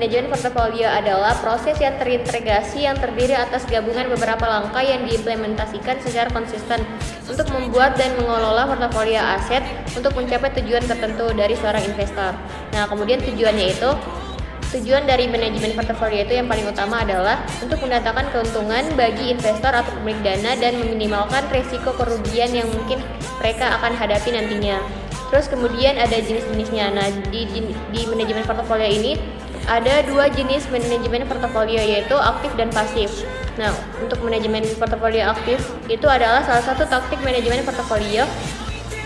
manajemen portofolio adalah proses yang terintegrasi yang terdiri atas gabungan beberapa langkah yang diimplementasikan secara konsisten untuk membuat dan mengelola portofolio aset untuk mencapai tujuan tertentu dari seorang investor. Nah, kemudian tujuan dari manajemen portofolio itu yang paling utama adalah untuk mendatangkan keuntungan bagi investor atau pemilik dana dan meminimalkan risiko kerugian yang mungkin mereka akan hadapi nantinya. Terus kemudian ada jenis-jenisnya. Nah, di manajemen portofolio ini ada dua jenis manajemen portofolio, yaitu aktif dan pasif. Nah, untuk manajemen portofolio aktif itu adalah salah satu taktik manajemen portofolio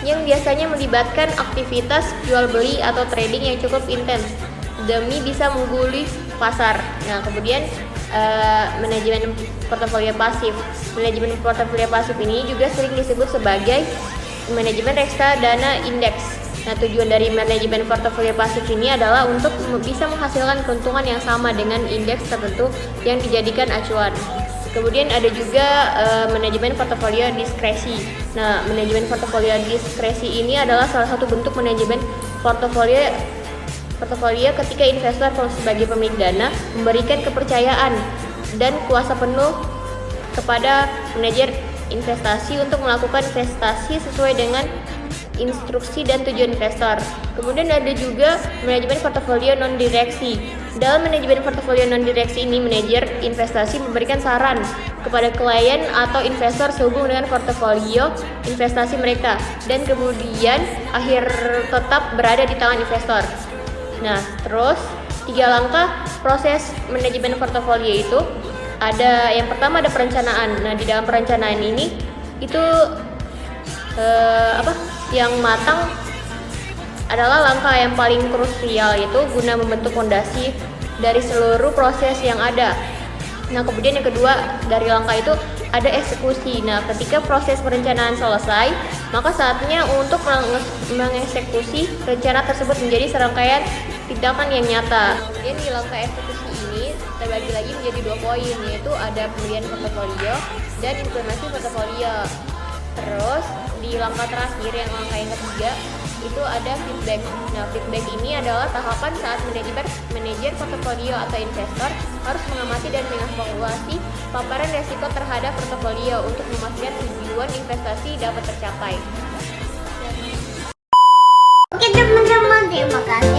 yang biasanya melibatkan aktivitas jual beli atau trading yang cukup intens demi bisa mengguli pasar. Nah, kemudian manajemen portofolio pasif. Manajemen portofolio pasif ini juga sering disebut sebagai manajemen reksadana indeks. Nah, tujuan dari manajemen portofolio pasif ini adalah untuk bisa menghasilkan keuntungan yang sama dengan indeks tertentu yang dijadikan acuan. Kemudian ada juga manajemen portofolio diskresi. Nah, manajemen portofolio diskresi ini adalah salah satu bentuk manajemen portofolio ketika investor sebagai pemilik dana memberikan kepercayaan dan kuasa penuh kepada manajer investasi untuk melakukan investasi sesuai dengan instruksi dan tujuan investor. Kemudian ada juga manajemen portofolio non direksi. Dalam manajemen portofolio non direksi ini, manajer investasi memberikan saran kepada klien atau investor sehubungan dengan portofolio investasi mereka dan kemudian akhir tetap berada di tangan investor. Nah, terus 3 langkah proses manajemen portofolio itu ada, yang pertama ada perencanaan. Nah, di dalam perencanaan ini itu yang matang adalah langkah yang paling krusial, yaitu guna membentuk fondasi dari seluruh proses yang ada. Nah, kemudian yang kedua dari langkah itu ada eksekusi. Nah, ketika proses perencanaan selesai, maka saatnya untuk mengeksekusi rencana tersebut menjadi serangkaian tindakan yang nyata. Kemudian di langkah eksekusi ini terbagi lagi menjadi 2 poin, yaitu ada pemilihan portofolio dan implementasi portofolio. Terus di langkah terakhir, yang langkah yang ketiga, itu ada feedback. Nah, feedback ini adalah tahapan saat manajer portofolio atau investor harus mengamati dan mengevaluasi paparan resiko terhadap portofolio untuk memastikan tujuan investasi dapat tercapai. Oke teman-teman, terima kasih